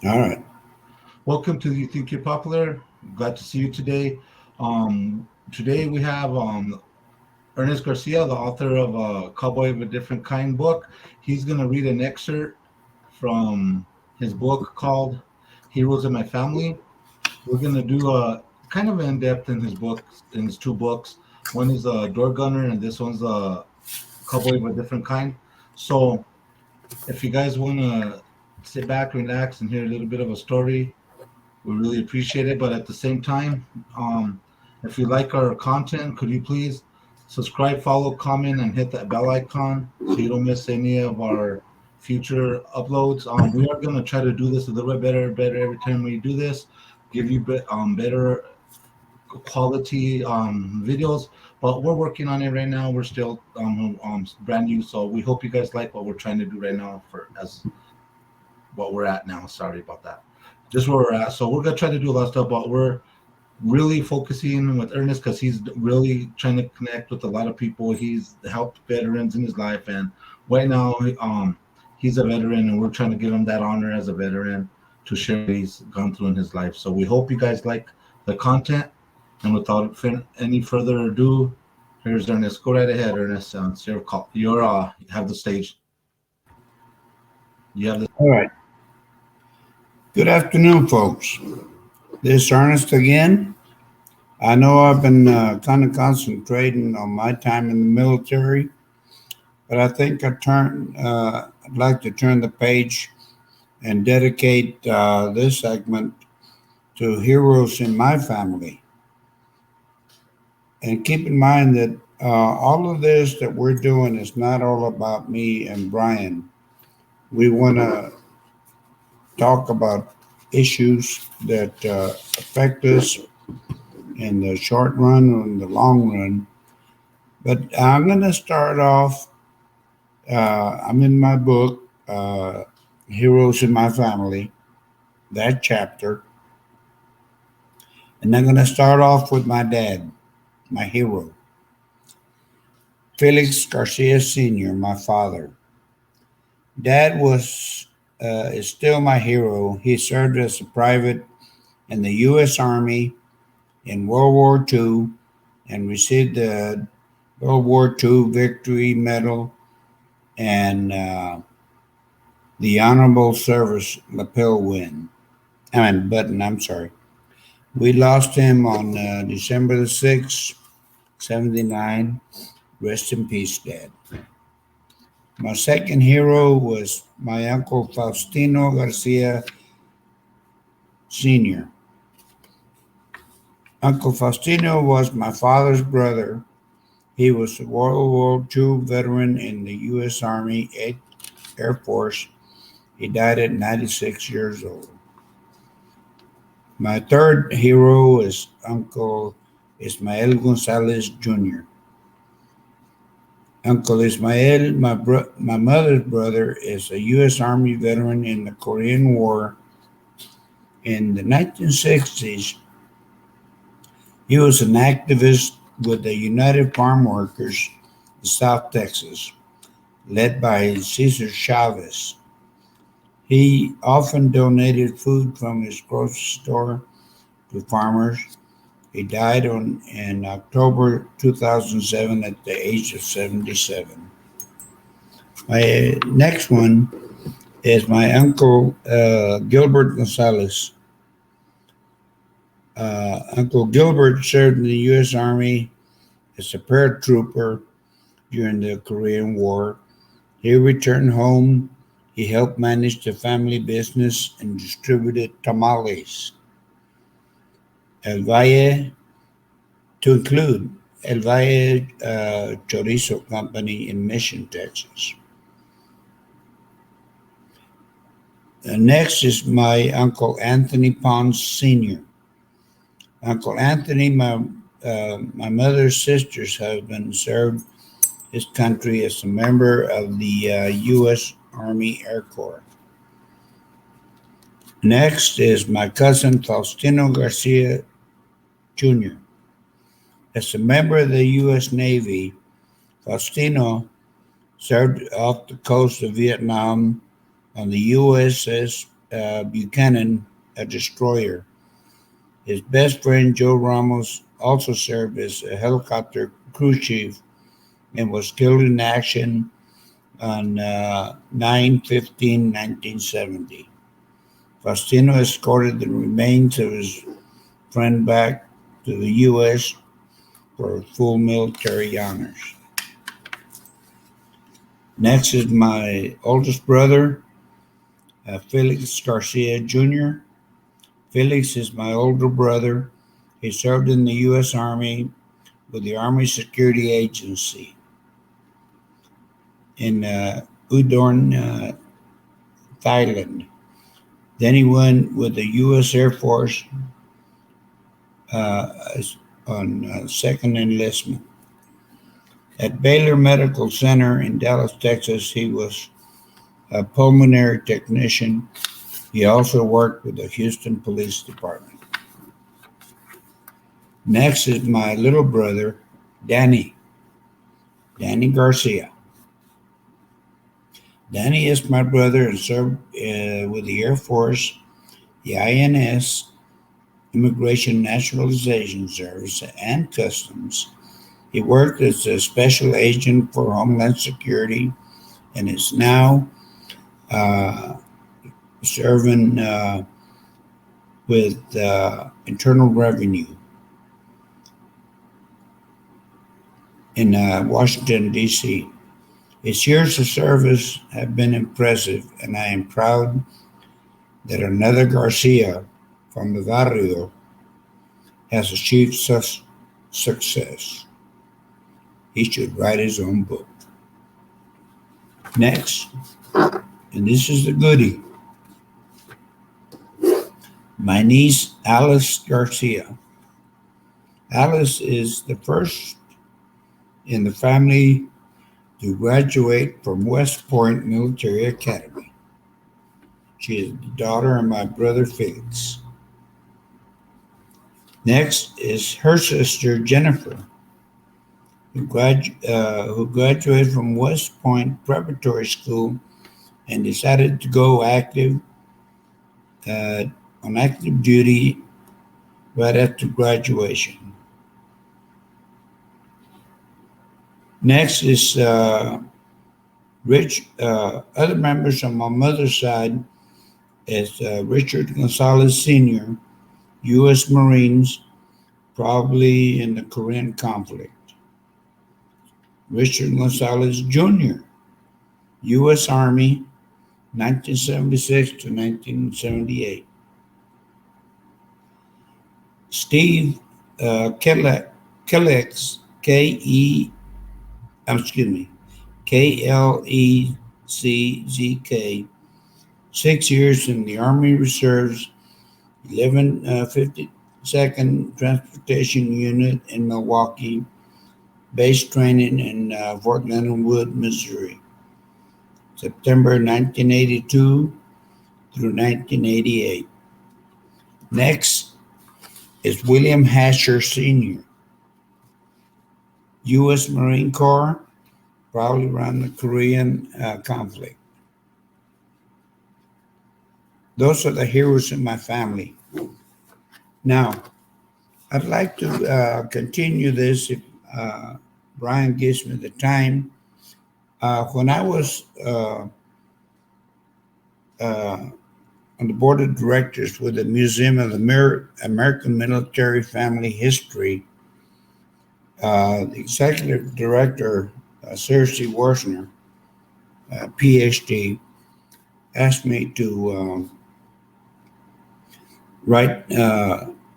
All right. Welcome to You Think You're Popular. Glad to see you today. Today we have Ernest Garcia, the author of Cowboy of a Different Kind book. He's going to read an excerpt from his book called Heroes in My Family. We're going to do a kind of in depth in his books, in his two books. One is Door Gunner, and this one's Cowboy of a Different Kind. So if you guys want to sit back, relax, and hear a little bit of a story, we really appreciate it. But at the same time, if you like our content, could you please subscribe, follow, comment, and hit that bell icon so you don't miss any of our future uploads. We are going to try to do this a little bit better every time we do this, give you better quality videos. But we're working on it right now. We're still brand new, so we hope you guys like what we're trying to do right now for as what we're at now. Sorry about that. Just where we're at. So we're gonna try to do a lot of stuff, but we're really focusing with Ernest because he's really trying to connect with a lot of people. He's helped veterans in his life, and right now, he's a veteran, and we're trying to give him that honor as a veteran to share what he's gone through in his life. So we hope you guys like the content. And without any further ado, here's Ernest. Go right ahead, Ernest. It's your call. You have the stage. You have the. All right. Good afternoon, folks. This is Ernest again. I know I've been kind of concentrating on my time in the military, but I think I'd like to turn the page and dedicate this segment to heroes in my family. And keep in mind that all of this that we're doing is not all about me and Brian. We want to talk about issues that affect us in the short run or in the long run. But I'm going to start off. I'm in my book, Heroes in My Family, that chapter. And I'm going to start off with my dad, my hero, Felix Garcia Sr., my father. Dad is still my hero. He served as a private in the U.S. Army in World War II and received the World War II Victory Medal and the Honorable Service Lapel Button. I'm sorry. We lost him on December the 6th, 79. Rest in peace, Dad. My second hero was my uncle Faustino Garcia Sr. Uncle Faustino was my father's brother. He was a World War II veteran in the U.S. Army 8th Air Force. He died at 96 years old. My third hero is Uncle Ismael Gonzalez Jr. Uncle Ismael, my mother's brother, is a U.S. Army veteran in the Korean War. In the 1960s, he was an activist with the United Farm Workers in South Texas, led by Cesar Chavez. He often donated food from his grocery store to farmers. He died in October 2007 at the age of 77. My next one is my uncle Gilbert Gonzalez. Uncle Gilbert served in the U.S. Army as a paratrooper during the Korean War. He returned home. He helped manage the family business and distributed tamales. El Valle, to include El Valle Chorizo Company in Mission, Texas. Next is my Uncle Anthony Pons Sr. Uncle Anthony, my mother's sister's husband, served his country as a member of the U.S. Army Air Corps. Next is my cousin Faustino Garcia Jr. As a member of the U.S. Navy, Faustino served off the coast of Vietnam on the USS Buchanan a destroyer. His best friend Joe Ramos also served as a helicopter crew chief and was killed in action on 9/15/1970. Faustino escorted the remains of his friend back to the U.S. for full military honors. Next is my oldest brother, Felix Garcia Jr. Felix is my older brother. He served in the U.S. Army with the Army Security Agency in Udon, Thailand. Then he went with the U.S. Air Force uh, on second enlistment. At Baylor Medical Center in Dallas, Texas, he was a pulmonary technician. He also worked with the Houston Police Department. Next is my little brother, Danny, Danny Garcia. Danny is my brother and served with the Air Force, the INS, Immigration Naturalization Service, and Customs. He worked as a special agent for Homeland Security and is now uh, serving with Internal Revenue in Washington, D.C. His years of service have been impressive, and I am proud that another Garcia from the barrio has achieved such success. He should write his own book. Next, and this is the goodie, my niece Alice Garcia. Alice is the first in the family to graduate from West Point Military Academy. She is the daughter of my brother Felix. Next is her sister Jennifer, who graduated from West Point Preparatory School and decided to go uh, on active duty right after graduation. Next is other members on my mother's side is Richard Gonzalez Sr., U.S. Marines, probably in the Korean conflict. Richard Gonzalez Jr., U.S. Army, 1976 to 1978. Steve Kelex, excuse me, Kleczk, 6 years in the Army Reserves, 1152nd Transportation Unit in Milwaukee, base training in Fort Leonard Wood, Missouri, September 1982 through 1988. Next is William Hasher Sr., U.S. Marine Corps, probably around the Korean conflict. Those are the heroes in my family. Now, I'd like to continue this if Brian gives me the time. When I was on the board of directors with the Museum of American Military Family History, the executive director, Cersei Worsner, PhD, asked me to write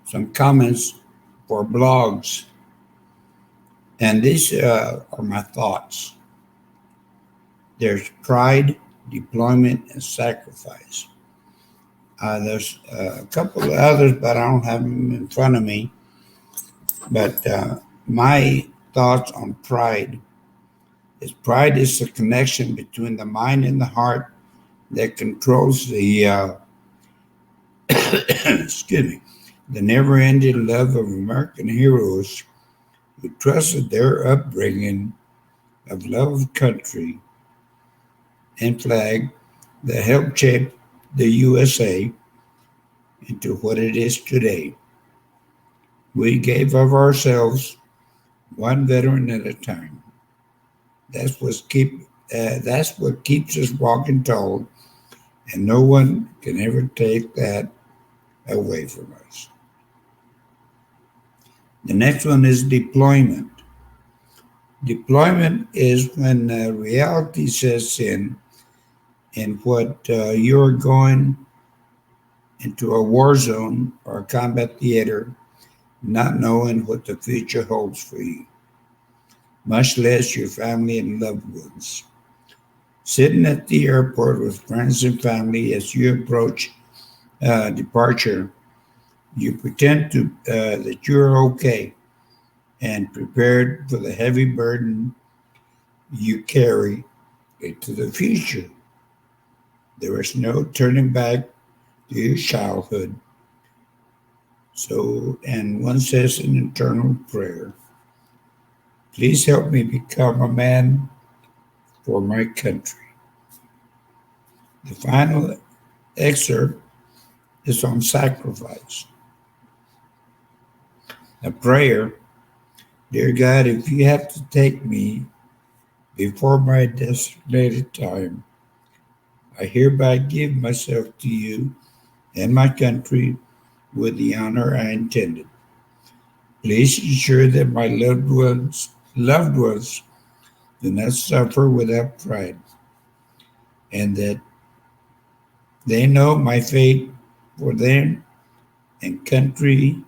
some comments for blogs, and these are my thoughts. There's pride, deployment, and sacrifice. There's a couple of others, but I don't have them in front of me. But my thoughts on pride is the connection between the mind and the heart that controls the excuse me, the never-ending love of American heroes who trusted their upbringing of love of country and flag that helped shape the USA into what it is today. We gave of ourselves one veteran at a time. That's what keep that's what keeps us walking tall, and no one can ever take that away from us. The next one is deployment. Deployment is when reality sets in what you're going into a war zone or a combat theater, not knowing what the future holds for you, much less your family and loved ones. Sitting at the airport with friends and family as you approach departure, you pretend that you're okay and prepared for the heavy burden you carry into the future. There is no turning back to your childhood. So, and one says an eternal prayer, please help me become a man for my country. The final excerpt is on sacrifice. A prayer, dear God, if you have to take me before my designated time, I hereby give myself to you and my country with the honor I intended. Please ensure that my loved ones do not suffer without pride, and that they know my fate for them and country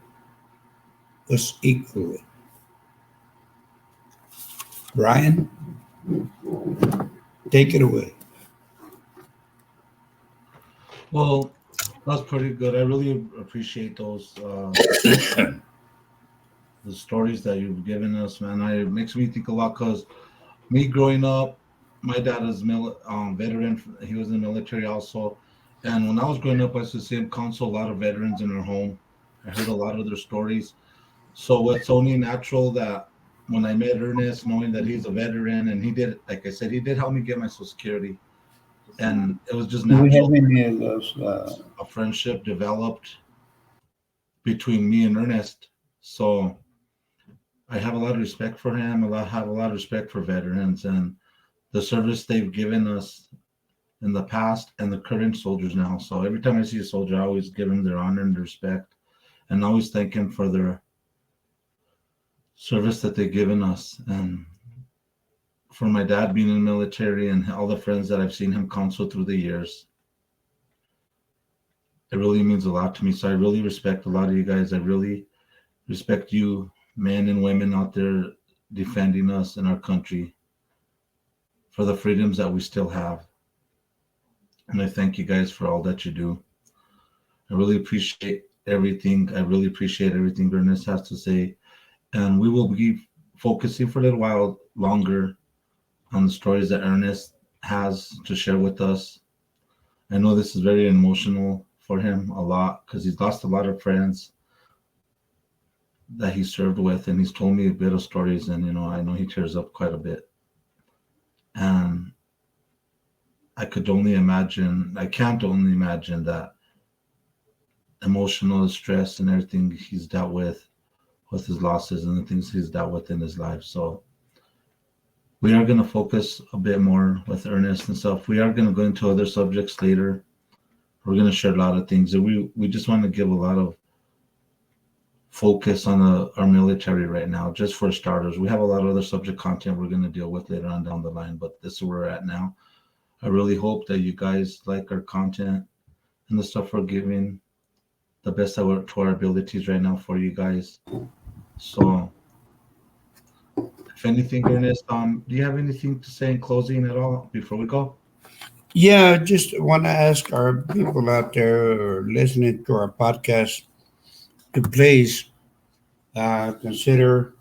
was equally. Brian, take it away. Well, that's pretty good. I really appreciate those the stories that you've given us, man. It makes me think a lot because me growing up, my dad is veteran. He was in the military also, and when I was growing up, I used to see him counsel a lot of veterans in our home. I heard a lot of their stories. So it's only natural that when I met Ernest, knowing that he's a veteran and he did, like I said, he did help me get my Social Security, and it was just Do we have natural. any of those? A friendship developed between me and Ernest. So I have a lot of respect for him. Have a lot of respect for veterans and the service they've given us in the past and the current soldiers now. So every time I see a soldier, I always give them their honor and respect, and always thank him for their service that they've given us. And for my dad being in the military and all the friends that I've seen him counsel through the years, it really means a lot to me. So I really respect a lot of you guys. I really respect you, men and women out there defending us and our country for the freedoms that we still have. And I thank you guys for all that you do. I really appreciate everything. I really appreciate everything Ernest has to say. And we will be focusing for a little while longer on the stories that Ernest has to share with us. I know this is very emotional for him a lot because he's lost a lot of friends that he served with, and he's told me a bit of stories, and I know he tears up quite a bit. And I can't only imagine that emotional stress and everything he's dealt with his losses and the things he's dealt with in his life. So we are going to focus a bit more with Ernest and stuff. We are going to go into other subjects later. We're going to share a lot of things. We just want to give a lot of focus on our military right now, just for starters. We have a lot of other subject content we're going to deal with later on down the line, but this is where we're at now. I really hope that you guys like our content and the stuff we're giving the best to our abilities right now for you guys. So if anything, Ernest, do you have anything to say in closing at all before we go? Yeah, just want to ask our people out there who are listening to our podcast to please consider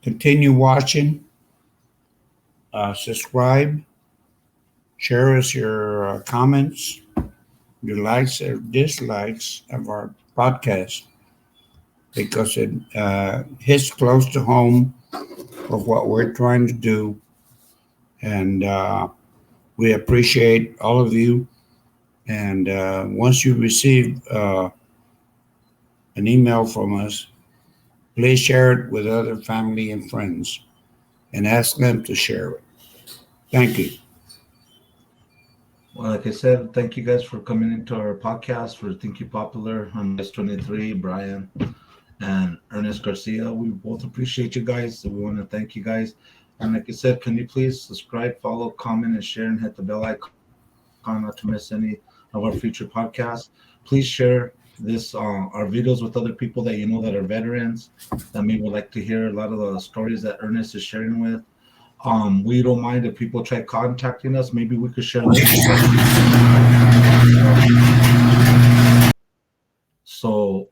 continue watching, subscribe, share us your comments, your likes or dislikes of our podcast because it hits close to home of what we're trying to do. And we appreciate all of you And once you receive an email from us, please share it with other family and friends and ask them to share it. Thank you. Well, like I said, thank you guys for coming into our podcast for Think You Popular. I'm S23, Brian, and Ernest Garcia. We both appreciate you guys. So we want to thank you guys. And like I said, can you please subscribe, follow, comment, and share, and hit the bell icon not to miss any of our future podcasts. Please share our videos with other people that you know that are veterans that maybe would like to hear a lot of the stories that Ernest is sharing with. We don't mind if people try contacting us. Maybe we could share their stories so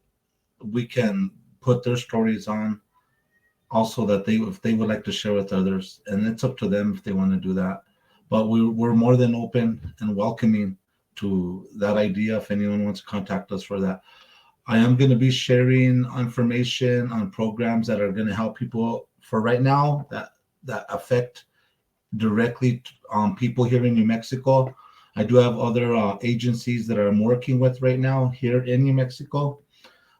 we can put their stories on also that they if they would like to share with others, and it's up to them if they want to do that. But we're more than open and welcoming to that idea if anyone wants to contact us for that. I am going to be sharing information on programs that are going to help people for right now that affect directly people here in New Mexico. I do have other agencies that I'm working with right now here in New Mexico,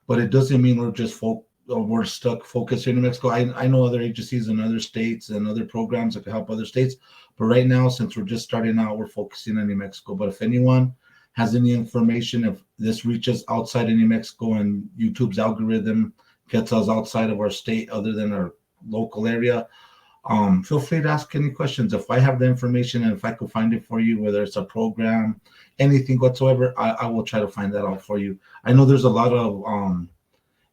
but it doesn't mean we're just or we're stuck focused in New Mexico. I know other agencies in other states and other programs that can help other states, but right now, since we're just starting out, we're focusing on New Mexico. But if anyone has any information, if this reaches outside of New Mexico and YouTube's algorithm gets us outside of our state, other than our local area, feel free to ask any questions. If I have the information and if I could find it for you, whether it's a program, anything whatsoever, I will try to find that out for you. I know there's a lot of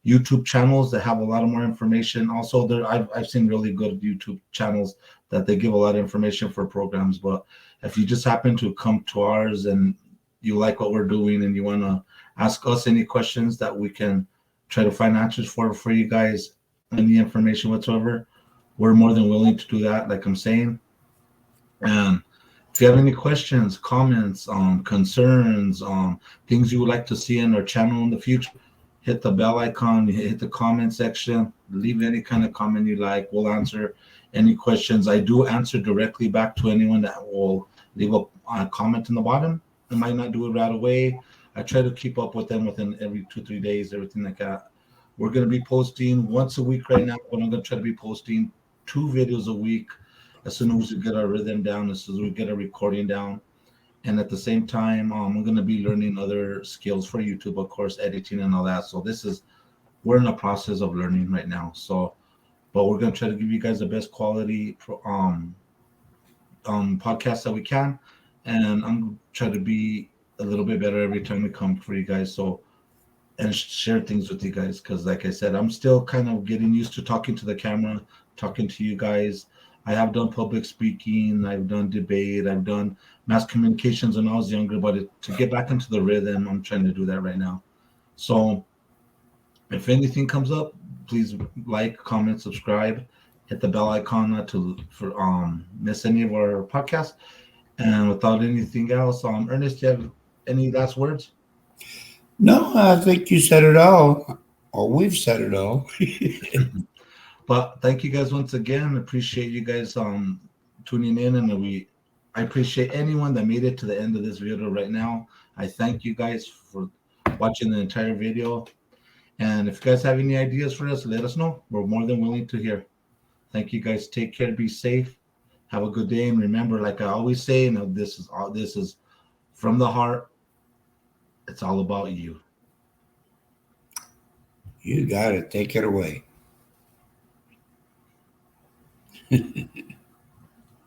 YouTube channels that have a lot of more information. Also, I've seen really good YouTube channels that they give a lot of information for programs. But if you just happen to come to ours and you like what we're doing and you want to ask us any questions that we can try to find answers for you guys, any information whatsoever, we're more than willing to do that, like I'm saying. And if you have any questions, comments, concerns, things you would like to see in our channel in the future, hit the bell icon, hit the comment section, leave any kind of comment you like. We'll answer any questions. I do answer directly back to anyone that will leave a comment in the bottom. I might not do it right away. I try to keep up with them within every 2-3 days, everything like that. We're going to be posting once a week right now, but I'm going to try to be posting 2 videos a week as soon as we get our rhythm down, as soon as we get our recording down. And at the same time, I'm going to be learning other skills for YouTube, of course, editing and all that. So we're in the process of learning right now. So, but we're going to try to give you guys the best quality podcast that we can. And I'm going to try to be a little bit better every time we come for you guys. So, and share things with you guys. Cause like I said, I'm still kind of getting used to talking to the camera, talking to you guys. I have done public speaking, I've done debate, I've done mass communications when I was younger, but to get back into the rhythm, I'm trying to do that right now. So if anything comes up, please like, comment, subscribe, hit the bell icon not to miss any of our podcasts. And without anything else, Ernest, do you have any last words? No, I think you said it all, or we've said it all. But thank you guys once again. Appreciate you guys tuning in, and I appreciate anyone that made it to the end of this video right now. I thank you guys for watching the entire video. And if you guys have any ideas for us, let us know. We're more than willing to hear. Thank you guys. Take care. Be safe. Have a good day. And remember, like I always say, this is from the heart. It's all about you. You got it. Take it away.